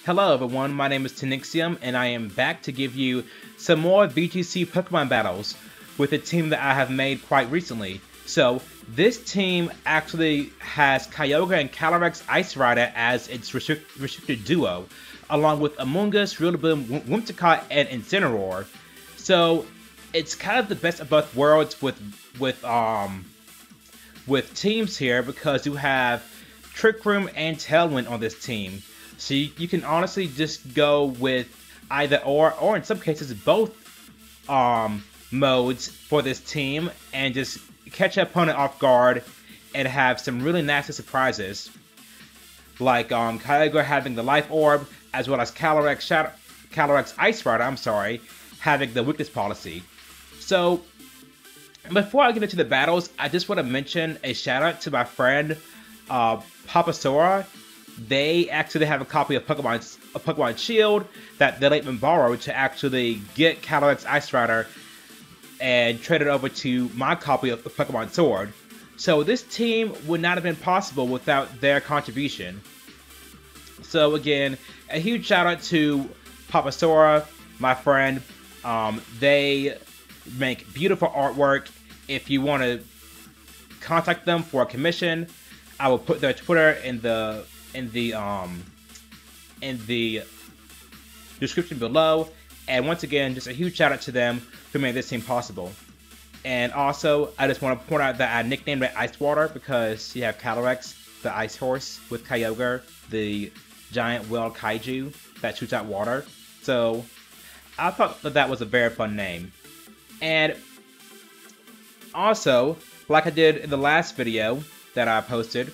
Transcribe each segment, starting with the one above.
Hello everyone, my name is Tinixium, and I am back to give you some more VGC Pokemon battles with a team that I have made quite recently. So, this team actually has Kyogre and Calyrex-Ice Rider as its restricted duo, along with Amoonguss, Rillaboom, Whimsicott, and Incineroar. So, it's kind of the best of both worlds with teams here, because you have Trick Room and Tailwind on this team. So you can honestly just go with either or in some cases both modes for this team, and just catch your opponent off guard and have some really nasty surprises. Like Kyogre having the Life Orb, as well as Calyrex-Ice Rider, having the Weakness Policy. So, before I get into the battles, I just want to mention a shout out to my friend paopusora. They actually have a copy of Pokemon Shield that they let me borrow to actually get Calyrex-Ice Rider and trade it over to my copy of the Pokemon Sword. So this team would not have been possible without their contribution. So again, a huge shout out to paopusora, my friend. They make beautiful artwork. If you want to contact them for a commission, I will put their Twitter in the description below. And once again, just a huge shout out to them who made this team possible. And also, I just want to point out that I nicknamed it Ice Water because you have Calyrex, the ice horse, with Kyogre, the giant whale kaiju that shoots out water. So I thought that was a very fun name. And also, like I did in the last video that I posted,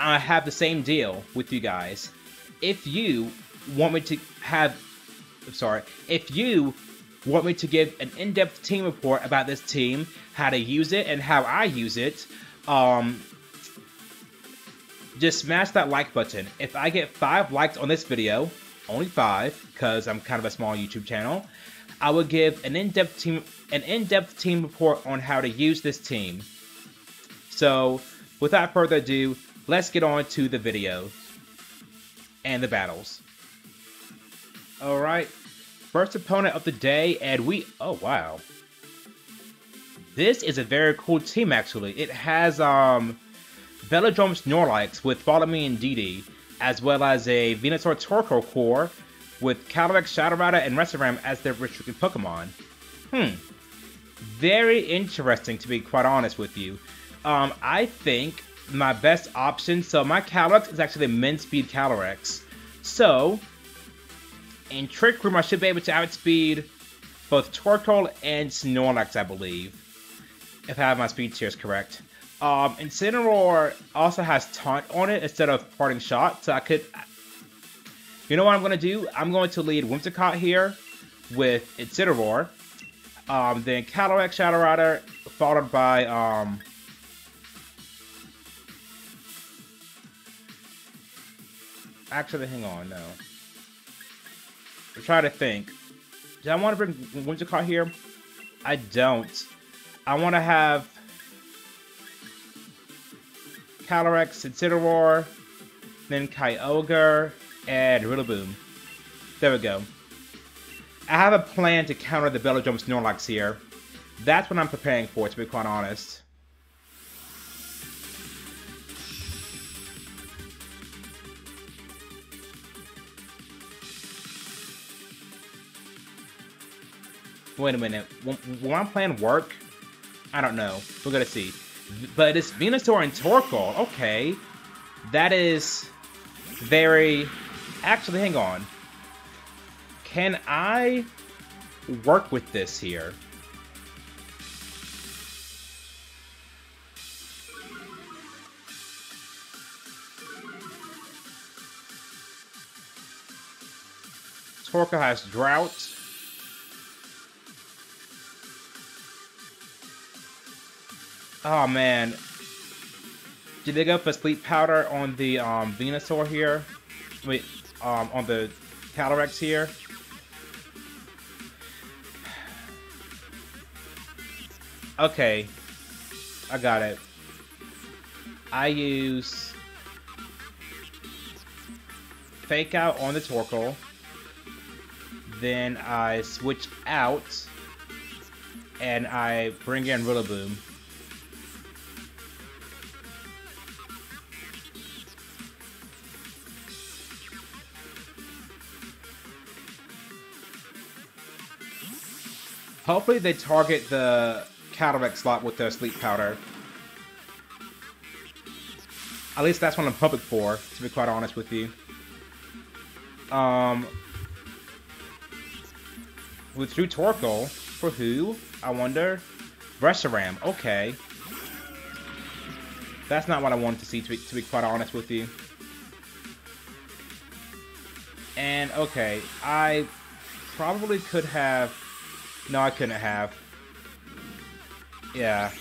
I have the same deal with you guys. If you want me to give an in-depth team report about this team, how to use it, and how I use it, just smash that like button. If I get 5 likes on this video, only 5, because I'm kind of a small YouTube channel, I will give an in-depth team report on how to use this team. So, without further ado, let's get on to the video and the battles. Alright, first opponent of the day, and oh wow. This is a very cool team actually. It has Velodrome Snorlax with Follow Me and DD, as well as a Venusaur Torkoal core with Calyrex, Shadow Rider, and Reshiram as their restricted Pokemon. Very interesting, to be quite honest with you. I think my best option, so my Calyrex is actually Min Speed Calyrex. So, in Trick Room, I should be able to outspeed both Torkoal and Snorlax, I believe, if I have my speed tiers correct. Incineroar also has Taunt on it instead of Parting Shot, so I could... You know what I'm going to do? I'm going to lead Whimsicott here with Incineroar. Then Calyrex, Shadow Rider, followed by... Actually, hang on, no. I'm trying to think. Do I want to bring Whimsicott here? I don't. I want to have Calyrex, Incineroar, then Kyogre, and Rillaboom. There we go. I have a plan to counter the Velodrome Snorlax here. That's what I'm preparing for, to be quite honest. Wait a minute. Will my plan work? I don't know. We're gonna see. But it's Venusaur and Torkoal. Okay. That is very... Actually, hang on. Can I work with this here? Torkoal has Drought. Oh man, did they go for Sleep Powder on the Venusaur here? Wait, on the Calyrex here? Okay, I got it. I use fake out on the Torkoal. Then I switch out and I bring in Rillaboom. Hopefully they target the Calyrex slot with their Sleep Powder. At least that's what I'm hoping for, to be quite honest with you. Withdrew Torkoal. For who? I wonder. Reshiram. Okay. That's not what I wanted to see, to be quite honest with you. And, okay. I probably could have... No, I couldn't have. Yeah.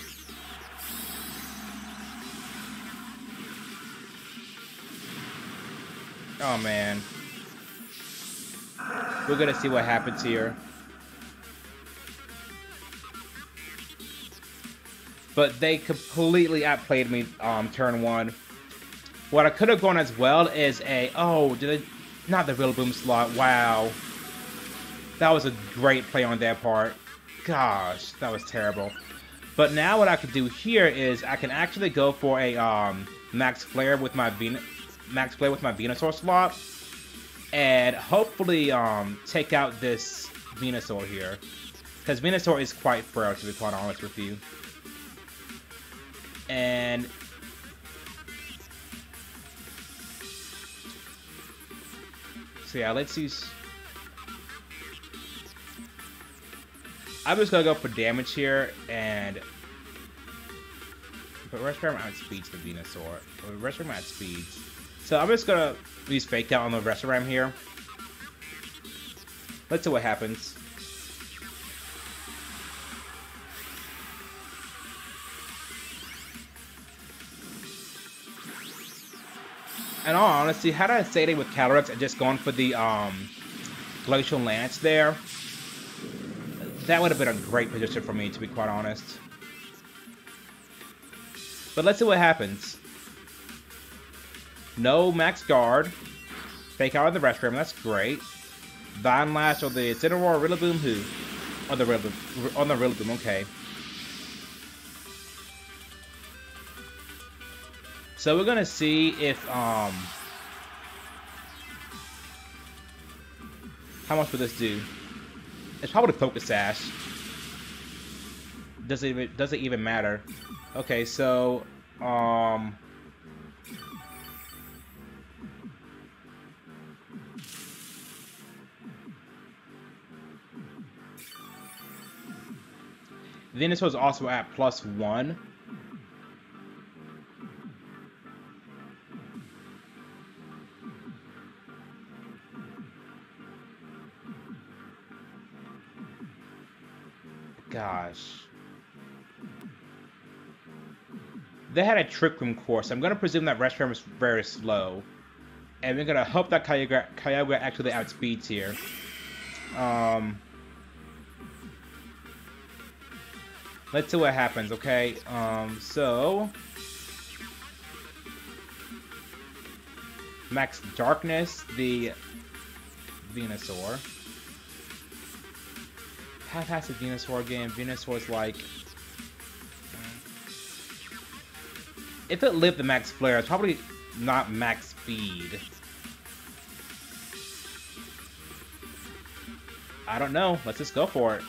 Oh, man. We're gonna see what happens here. But they completely outplayed me turn one. What I could have gone as well is a... Oh, did I... Not the Rillaboom slot. Wow. That was a great play on their part. Gosh, that was terrible. But now what I could do here is I can actually go for a Max Flare with my Venusaur slot, and hopefully take out this Venusaur here, because Venusaur is quite frail, to be quite honest with you. And so yeah, let's use... I'm just gonna go for damage here, and... But Reshiram outspeeds the Venusaur. Or Reshiram outspeeds. So I'm just gonna use Fake Out on the Reshiram here. Let's see what happens. In all honesty, had I stayed in with Calyrex and just gone for the Glacial Lance there, that would have been a great position for me, to be quite honest. But let's see what happens. No Max Guard. Fake Out of the Reshiram, that's great. Vine Lash or the Incineroar, Rillaboom, who? On the Rillaboom, okay. So we're gonna see if how much will this do? It's probably Focus Sash. Does it even matter? Okay, so Venusaur is also at +1. Gosh. They had a Trick Room course. I'm going to presume that Reshiram is very slow. And we're going to hope that Kyogre actually outspeeds here. Let's see what happens, okay? So... Max Darkness, the Venusaur. Half-assed Venusaur again. Venusaur's like... If it lived the Max Flare, it's probably not max speed. I don't know. Let's just go for it.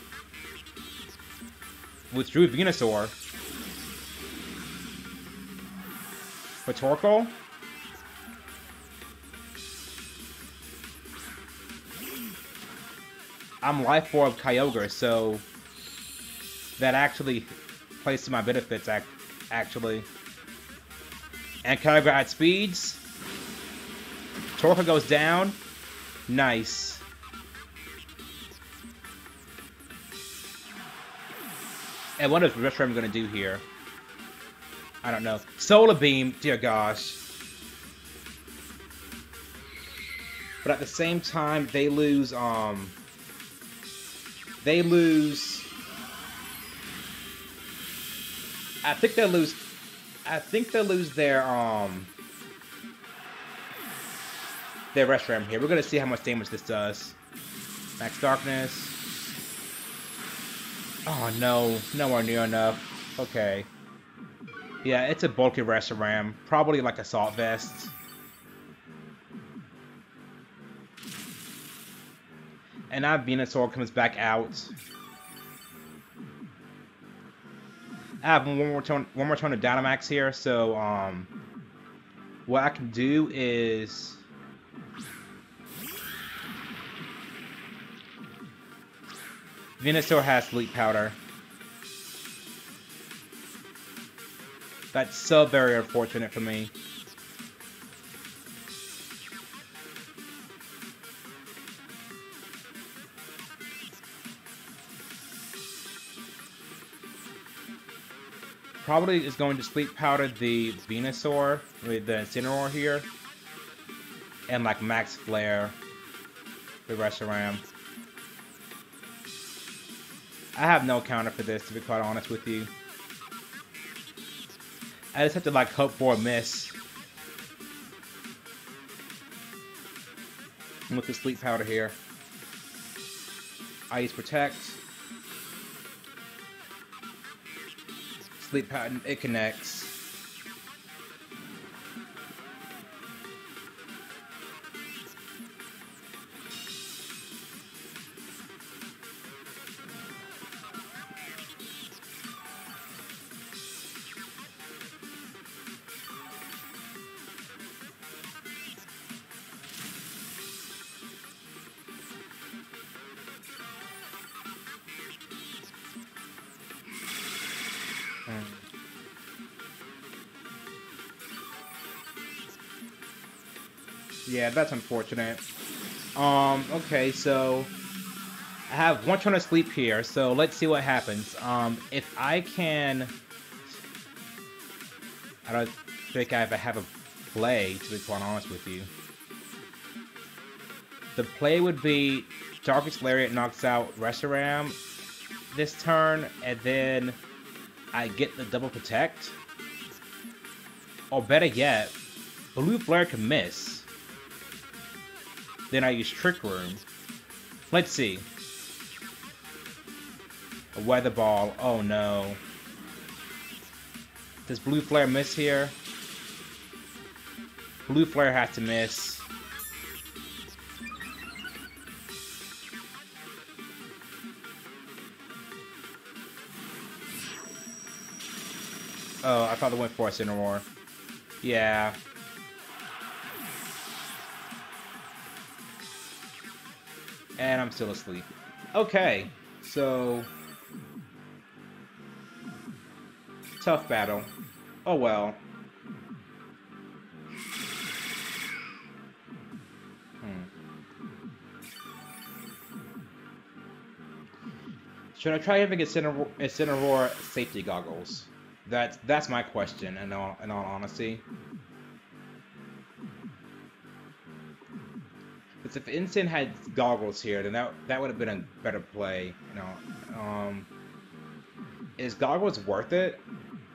Withdrew Venusaur. For Torkoal? I'm Life Orb Kyogre, so that actually plays to my benefits, actually. And Kyogre outspeeds. Torkoal goes down. Nice. And what is Reshiram going to do here? I don't know. Solar Beam, dear gosh. But at the same time, they lose, They lose... I think they'll lose their, the Reshiram here. We're gonna see how much damage this does. Max Darkness. Oh no, nowhere near enough. Okay. Yeah, it's a bulky Reshiram. Probably like Assault Vest. And now Venusaur comes back out. I have one more turn of Dynamax here, so what I can do is Venusaur has Sleep Powder. That's so very unfortunate for me. Probably is going to Sleep Powder the Venusaur with the Incineroar here. And like Max Flare the Reshiram. I have no counter for this, to be quite honest with you. I just have to like hope for a miss. With the Sleep Powder here. I use Protect. Sleep Powder, it connects. Yeah, that's unfortunate. Okay, so I have one turn of sleep here, so let's see what happens. If I can... I don't think I have a play, to be quite honest with you. The play would be Darkest Lariat knocks out Reshiram this turn, and then I get the double protect. Or better yet, Blue Flare can miss. Then I use Trick Room. Let's see. A Weather Ball. Oh no. Does Blue Flare miss here? Blue Flare has to miss. Oh, I thought it went for a Incineroar. Yeah. And I'm still asleep. Okay, so... tough battle. Oh well. Should I try having Incineroar safety goggles? That's my question, in all honesty. Because if Incin had goggles here, then that would have been a better play. You know, is goggles worth it?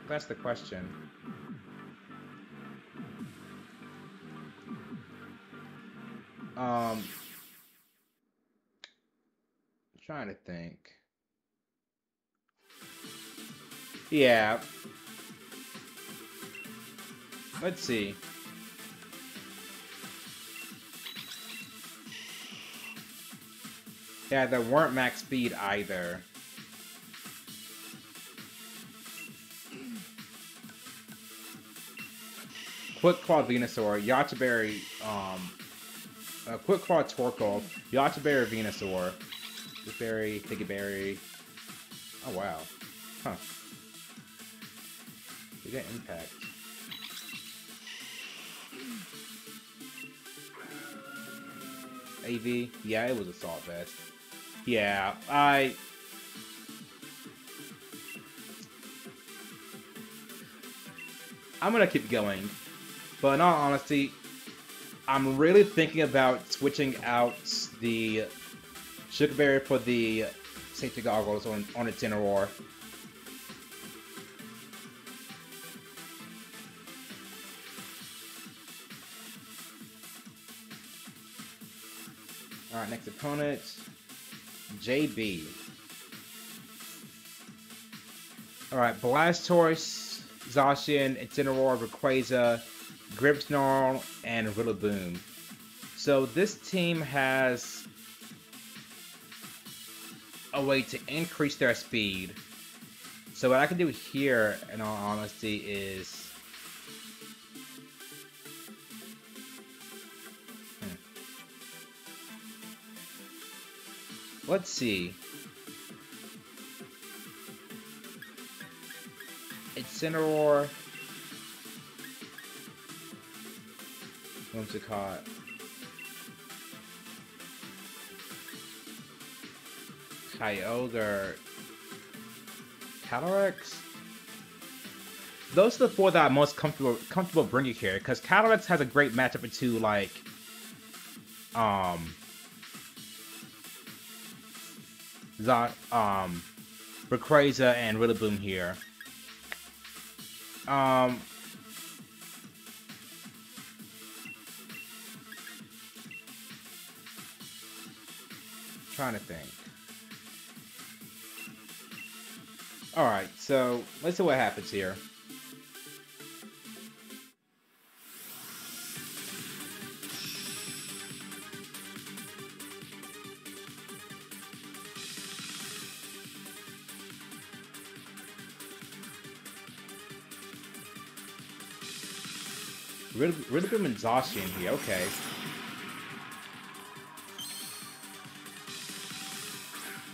That's the question. Trying to think. Yeah. Let's see. Yeah, there weren't max speed either. Quick Claw Venusaur, Yacha Berry, Quick Claw Torkoal, Yacha Berry Venusaur, Berry, Piggy Berry. Oh wow. Huh. We got Impact. AV? Yeah, it was Assault Vest. Yeah, I'm gonna keep going. But in all honesty, I'm really thinking about switching out the Sugar Berry for the safety goggles on Incineroar. Alright, next opponent. JB. Alright, Blastoise, Zacian, Incineroar, Rayquaza, Grimmsnarl, and Rillaboom. So this team has a way to increase their speed. So what I can do here, in all honesty, is... Let's see. Incineroar. What's it called? Kyogre. Calyrex. Those are the four that I'm most comfortable bringing here, because Calyrex has a great matchup into like Rayquaza and Rillaboom here. Trying to think. Alright, so let's see what happens here. Rillaboom and Zacian here, okay.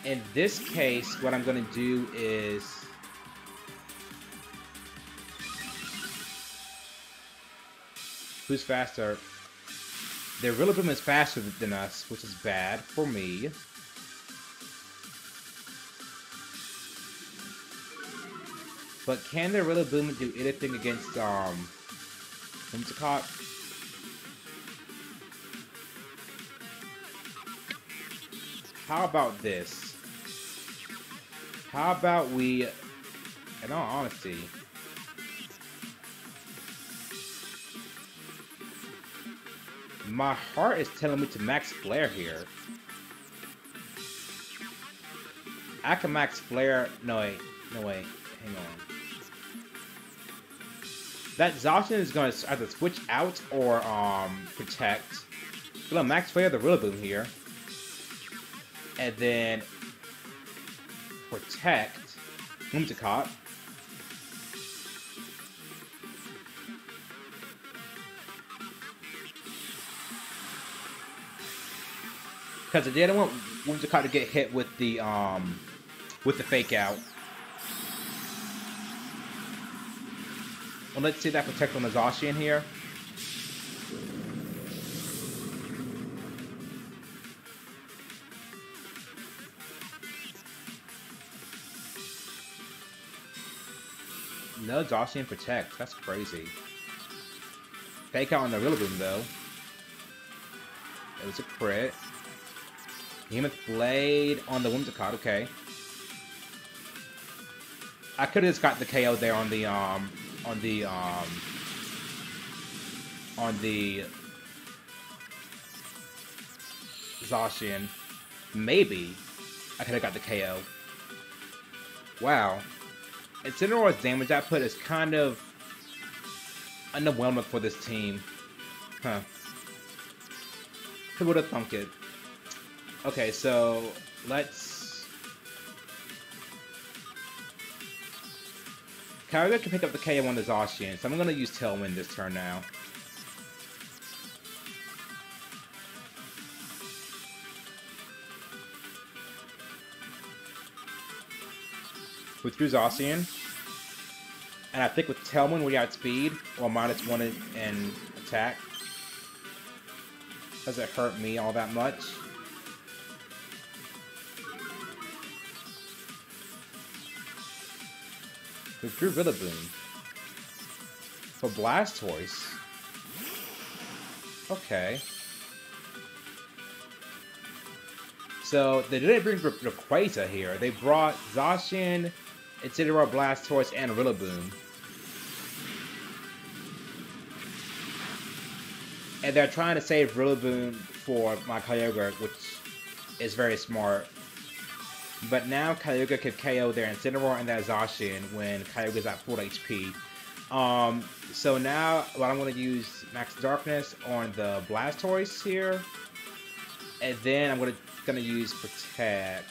In this case, what I'm going to do is... Who's faster? Their Rillaboom is faster than us, which is bad for me. But can their Rillaboom do anything against, what's it called? How about this? How about we, in all honesty, my heart is telling me to max flare here. I can max flare. No wait, hang on. That Zacian is going to either switch out or protect. I'm gonna max flare the Rillaboom here, and then protect Whimsicott. Because I didn't want Whimsicott to get hit with the fake out. Well, let's see that protect on the Zacian here. No Zacian protect. That's crazy. Fake out on the Rillaboom though. It was a crit. Behemoth Blade on the Whimsicott. Okay. I could have just got the KO there on the Zacian. Maybe I could have got the KO. Wow. Incineroar's damage output is kind of underwhelming for this team. Huh. Who would have thunk it? Okay, so let's... Kyogre can pick up the KO on the Zacian, so I'm going to use Tailwind this turn now. Withdrew Zacian. And I think with Tailwind we outspeed, or -1 in attack. Doesn't hurt me all that much. Withdrew Rillaboom. For Blastoise. Okay. So they didn't bring Rayquaza here. They brought Zacian, Incineroar, Blastoise, and Rillaboom. And they're trying to save Rillaboom for my Kyogre, which is very smart. But now Kyogre can KO their Incineroar and their Zacian when Kyogre's at full HP. So now what I'm going to use Max Darkness on the Blastoise here. And then I'm going to use Protect.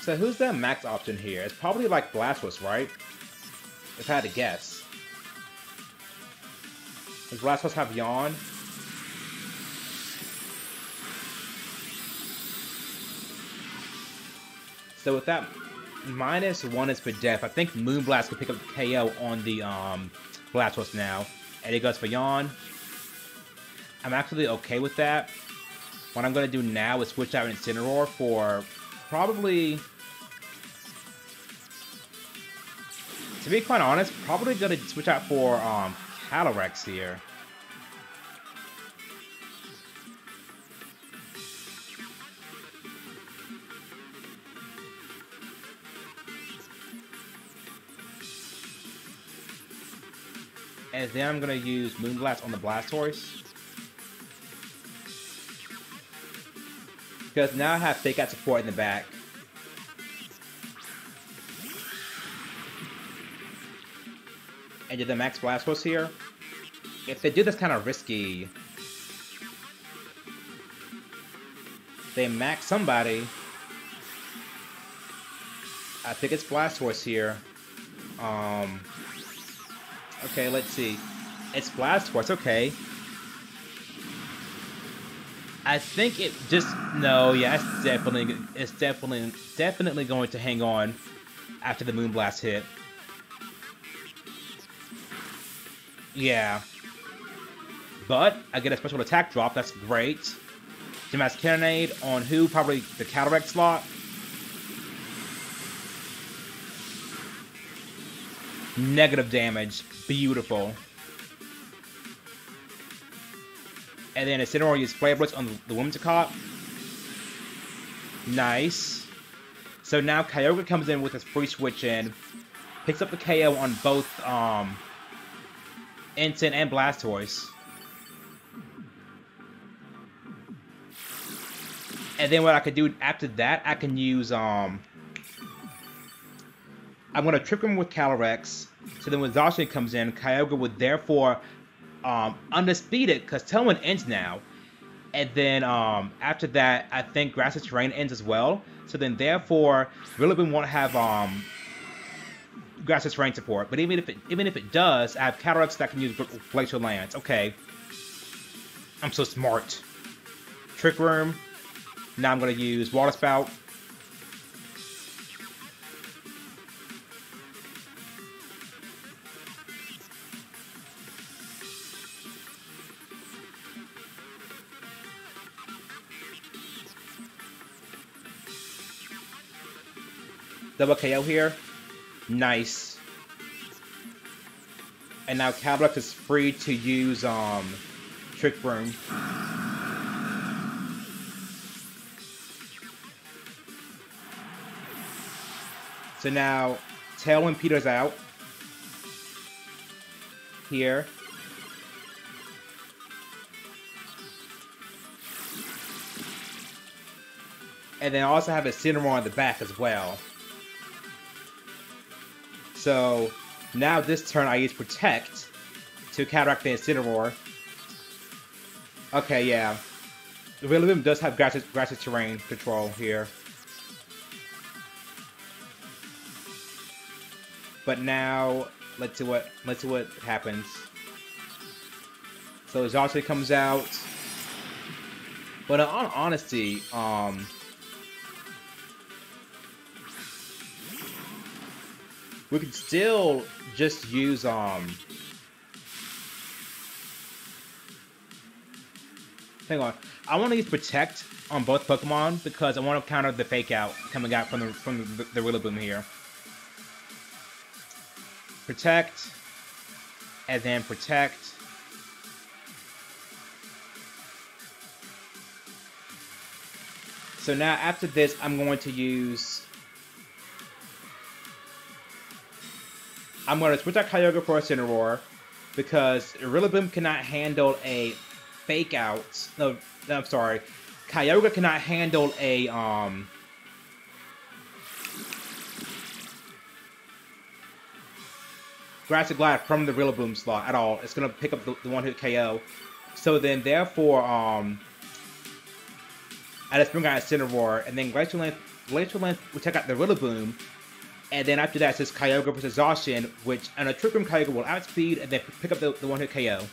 So who's the max option here? It's probably like Blastoise, right? If I had to guess. Does Blastoise have Yawn? So with that -1 is for Death. I think Moonblast could pick up the KO on the Blastoise now. And it goes for Yawn. I'm actually okay with that. What I'm going to do now is switch out Incineroar for probably... To be quite honest, probably going to switch out for Calyrex here. And then I'm going to use Moonblast on the Blastoise. Because now I have Fake Out support in the back. And do the Max Blastoise here. If they do this kind of risky, they max somebody. I think it's Blastoise here. Okay, let's see. It's Blastoise, okay. I think it just no, yeah, it's definitely going to hang on after the Moonblast hit. Yeah. But I get a special attack drop, that's great. Gymnast Cannonade on who? Probably the Calyrex slot. Negative damage. Beautiful. And then Incineroar uses Flare Blitz on the Whimsicott. Nice. So now Kyogre comes in with his free switch in. Picks up the KO on both Incin and Blastoise. And then what I could do after that, I can use I'm going to Trick Room with Calyrex. So then when Zacian comes in, Kyogre would therefore undisputed, because Tailwind ends now. And then after that, I think Grass's Terrain ends as well. So then therefore, Rillaboom won't have Grass's Terrain support. But even if it does, I have Calyrex that can use Glacial Lance. Okay. I'm so smart. Trick Room. Now I'm going to use Water Spout. Double KO here. Nice. And now Calyrex is free to use Trick Room. So now Tailwind peters out. Here. And then I also have a Incineroar on the back as well. So now this turn I use Protect to counteract the Incineroar. Okay, yeah. The Rillaboom does have Grass's Terrain control here. But now let's see what happens. So Zacian comes out. But in all honesty, we could still just use hang on. I want to use Protect on both Pokemon because I want to counter the Fake Out coming out from the Rillaboom here. Protect, and then Protect. So now after this, I'm going to use... I'm going to switch out Kyogre for a Incineroar, because Rillaboom cannot handle a fake out. No, I'm sorry. Kyogre cannot handle a Grass Glide from the Rillaboom slot at all. It's gonna pick up the one hit KO. So then therefore I just bring out Incineroar, and then Glacial Lance will check out the Rillaboom. And then after that, it says Kyogre versus Exhaustion, which on a Trick Room, Kyogre will outspeed and then pick up the one-hit KO.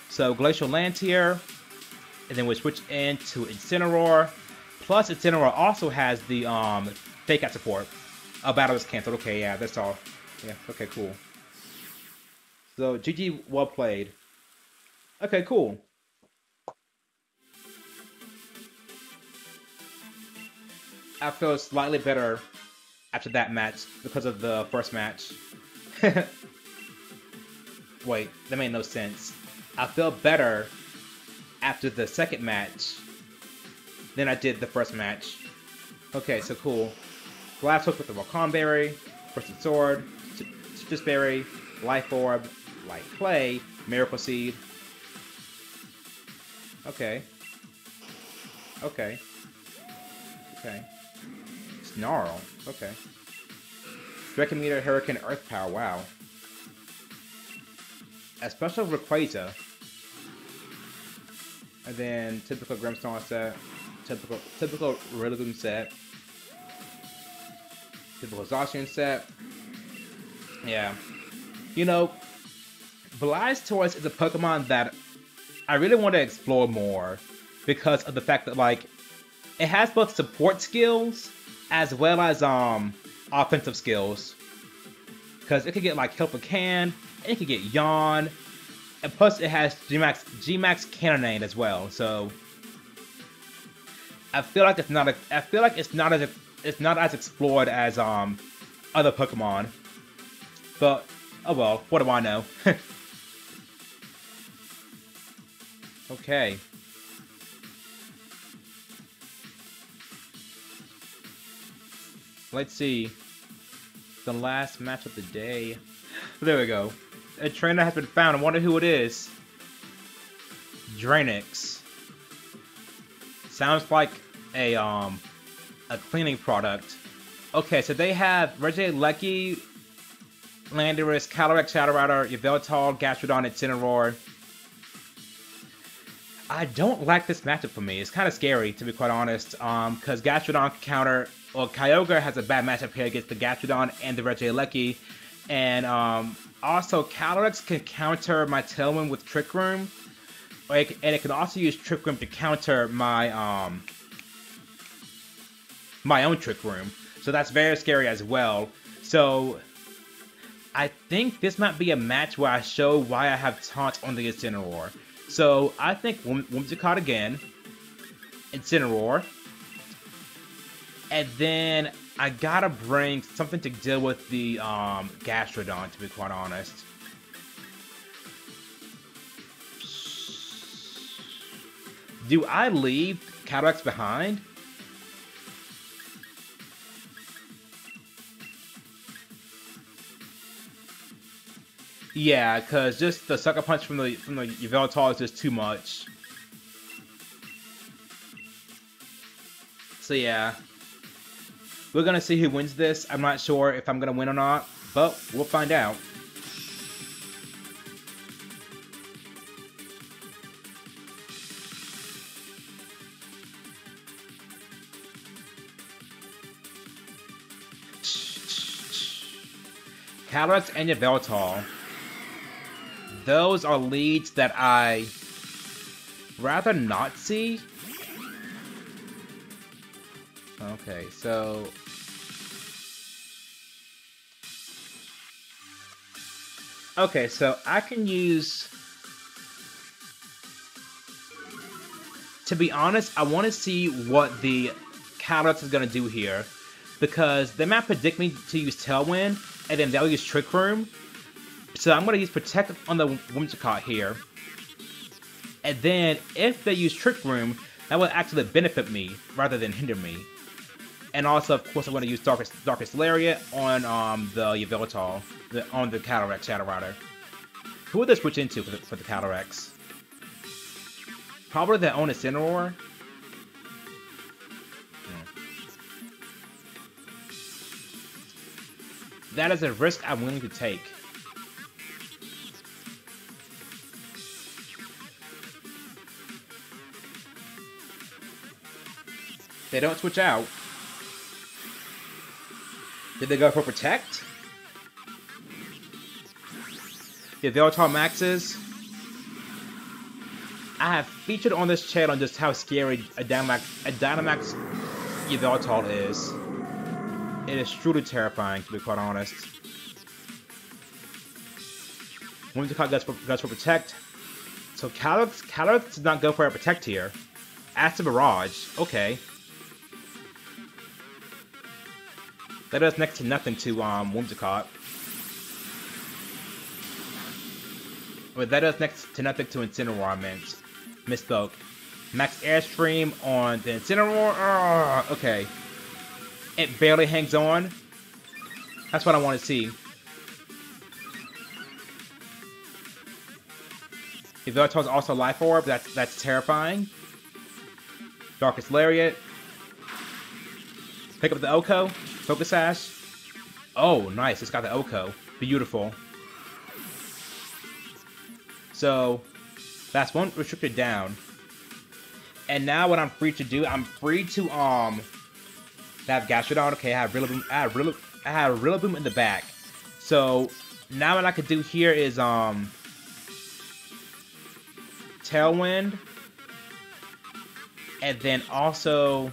So Glacial Lance here, and then we switch into Incineroar. Plus, Incineroar also has the Fake Out support. Oh, battle is canceled. Okay, yeah, that's all. Yeah, okay, cool. So GG, well played. Okay, cool. I feel slightly better after that match because of the first match. Wait, that made no sense. I feel better after the second match than I did the first match. Okay, so cool. Glass Hook with the Volcon Berry, Twisted Sword, Citrus Berry, Life Orb, Light Clay, Miracle Seed. Okay. Okay. Okay. Snarl. Okay. Dragon Meter, Hurricane, Earth Power. Wow. A special Rayquaza. And then typical Grimmsnarl set. Typical Rillaboom set. Typical Exhaustion set. Yeah. You know, Blastoise is a Pokemon that I really want to explore more because of the fact that, like, it has both support skills as well as offensive skills. Because it could get like Help a Can, it could get Yawn, and plus it has G-Max Cannonade as well. So I feel like it's not as explored as other Pokemon. But oh well, what do I know? Okay. Let's see. The last match of the day. There we go. A trainer has been found. I wonder who it is. Draenix. Sounds like a cleaning product. Okay, so they have Regieleki, Landorus, Calyrex-Ice Rider, Yveltal, Gastrodon, and Incineroar. I don't like this matchup for me. It's kind of scary, to be quite honest, because Gastrodon can counter... Well, Kyogre has a bad matchup here against the Gastrodon and the Regieleki. And also, Calyrex can counter my Tailwind with Trick Room. And it can also use Trick Room to counter my my own Trick Room. So that's very scary as well. So I think this might be a match where I show why I have Taunt on the Incineroar. So I think Whimsicott again, Incineroar. And then I gotta bring something to deal with the Gastrodon, to be quite honest. Do I leave Calyrex behind? Yeah, because just the Sucker Punch from the Yveltal is just too much. So yeah. We're gonna see who wins this. I'm not sure if I'm gonna win or not, but we'll find out. Calyrex and Yveltal. Those are leads that I rather not see. Okay, so I can use... To be honest, I want to see what the Calyrex is going to do here. Because they might predict me to use Tailwind, and then they'll use Trick Room. So I'm going to use Protect on the Whimsicott here. And then, if they use Trick Room, That would actually benefit me rather than hinder me. And also, of course, I'm going to use Darkest Lariat on the Yveltal, on the Calyrex Shadow Rider. Who would they switch into for the Calyrex? Probably their own Incineroar. That is a risk I'm willing to take. They don't switch out. Did they go for Protect? The Yveltal maxes. I have featured on this channel just how scary a Dynamax Yveltal is. It is truly terrifying, to be quite honest. Whimsicott goes for Protect. So Calyrex does not go for a Protect here. Acid Barrage. Okay. That does next to nothing to Whimsicott. But that does next to nothing to Incineroar, I meant. Misspoke. Max Airstream on the Incineroar. Okay. It barely hangs on. That's what I want to see. Yveltal's also Life Orb. That's terrifying. Darkest Lariat. Pick up the Oko. Focus Sash. Oh, nice. It's got the Oko. Beautiful. So, that's one restricted down. And now what I'm free to do, I'm free to have Gastrodon. Okay, I have Rillaboom. I have Rillaboom in the back. So now what I could do here is Tailwind, and then also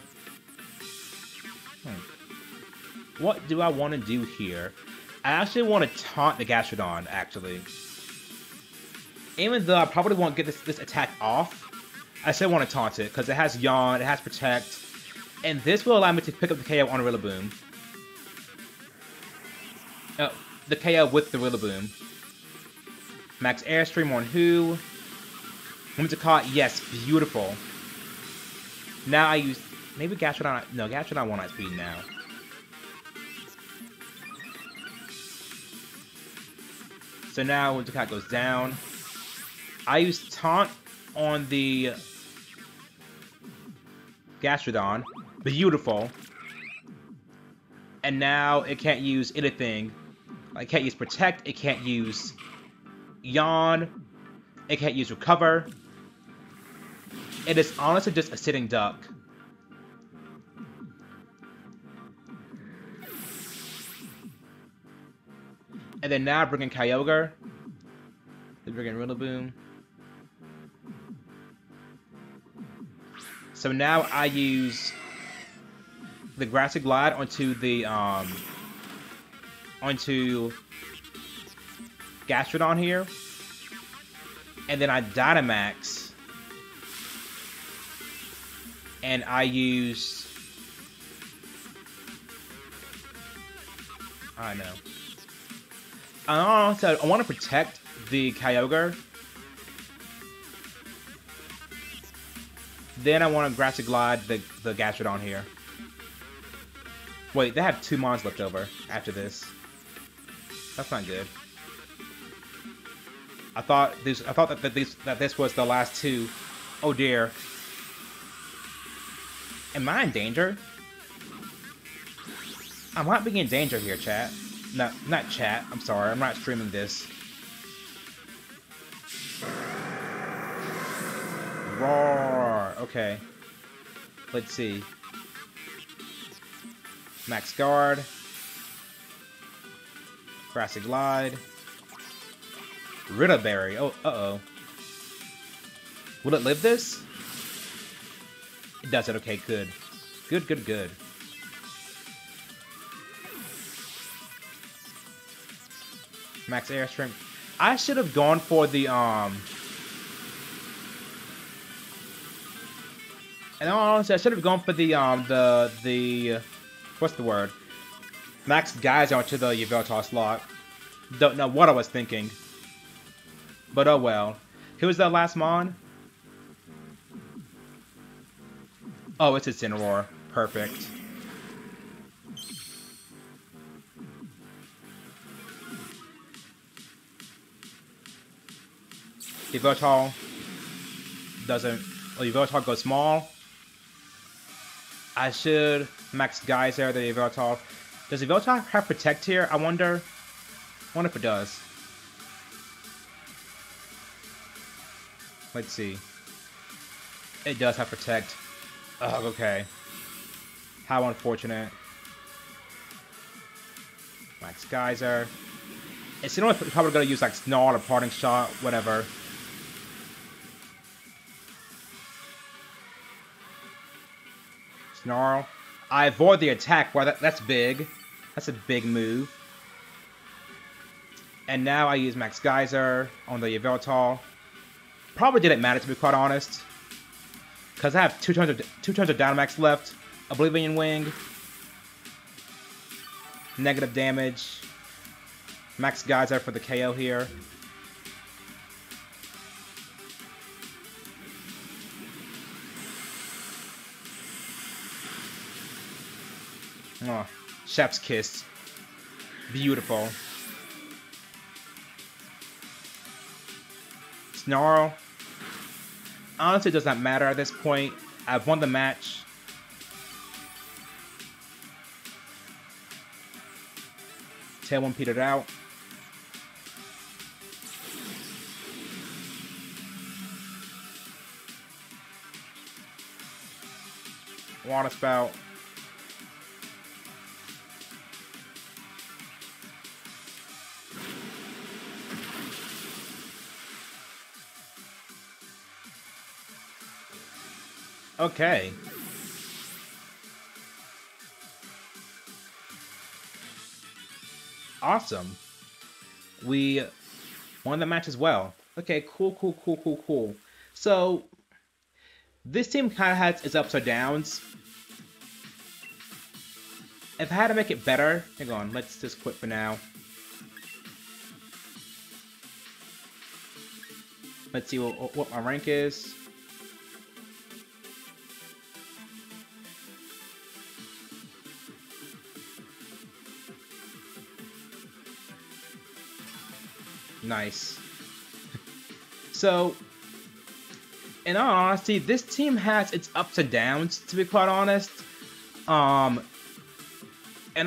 what do I want to do here? I actually want to taunt the Gastrodon. Actually, even though I probably won't get this attack off, I still want to taunt it because it has Yawn, it has Protect. And this will allow me to pick up the KO on Rillaboom. The KO with the Rillaboom. Max Airstream on who? Whimsicott, yes, beautiful. Now I use... Maybe Gastrodon... No, Gastrodon won't outspeed now. So now Whimsicott goes down. I use Taunt on the Gastrodon. Beautiful. And now it can't use anything. It can't use Protect, it can't use Yawn, it can't use Recover. It is honestly just a sitting duck. And then now bring in Kyogre. Then bring in Rillaboom. So now I use the Grassy Glide onto the onto Gastrodon here, and then I Dynamax, and I use I know. So I want to protect the Kyogre. Then I want to Grassy Glide the Gastrodon here. Wait, they have 2 mons left over after this. That's not good. I thought that this was the last 2. Oh dear. Am I in danger? I might be in danger here, chat. No, not chat. I'm sorry. I'm not streaming this. Roar. Okay. Let's see. Max Guard. Grassy Glide. Rittaberry. Oh, uh-oh. Will it live this? It does it. Okay, good. Good, good, good. Max Airstream. I should have gone for the, And honestly, I should have gone for the what's the word? Max Geyser onto the Yveltal slot. Don't know what I was thinking. But oh well. Who was that last mon? Oh, it's Incineroar. Perfect. Yveltal doesn't... Oh, Yveltal goes small. I should max Geyser the Yveltal. Does Yveltal have Protect here? I wonder if it does. Let's see. It does have Protect. Ugh, okay. How unfortunate. Max Geyser. It's probably gonna use like Snarl or Parting Shot, whatever. Snarl. I avoid the attack. Wow, that's big. That's a big move. And now I use Max Geyser on the Yveltal. Probably didn't matter, to be quite honest. Because I have two turns of Dynamax left. Oblivion Wing. Negative damage. Max Geyser for the KO here. Oh, Chef's Kiss. Beautiful. Snarl. Honestly, it does not matter at this point. I've won the match. Tailwind petered out. Water Spout. Okay. Awesome. We won the match as well. Okay, cool. So, this team kind of has its ups or downs. If I had to make it better... Hang on, let's just quit for now. Let's see what my rank is. Nice. So, in all honesty, this team has its ups and downs, to be quite honest. In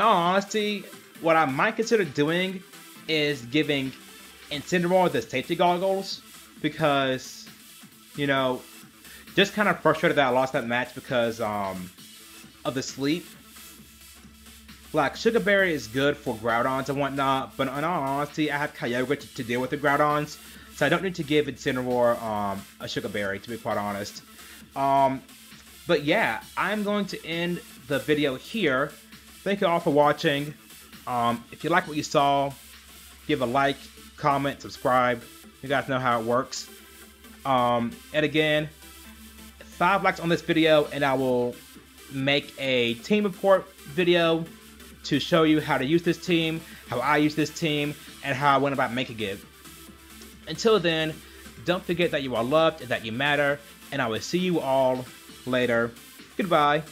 all honesty, what I might consider doing is giving Incineroar the safety goggles, because, you know, just kind of frustrated that I lost that match because of the sleep. Like, Sugar Berry is good for Groudons and whatnot, but in all honesty, I have Kyogre to deal with the Groudons, so I don't need to give Incineroar a Sugar Berry, to be quite honest. But yeah, I'm going to end the video here. Thank you all for watching. If you like what you saw, give a like, comment, subscribe. You guys know how it works. And again, 5 likes on this video, and I will make a team report video to show you how to use this team, how I use this team, and how I went about making it. Until then, don't forget that you are loved and that you matter, and I will see you all later. Goodbye.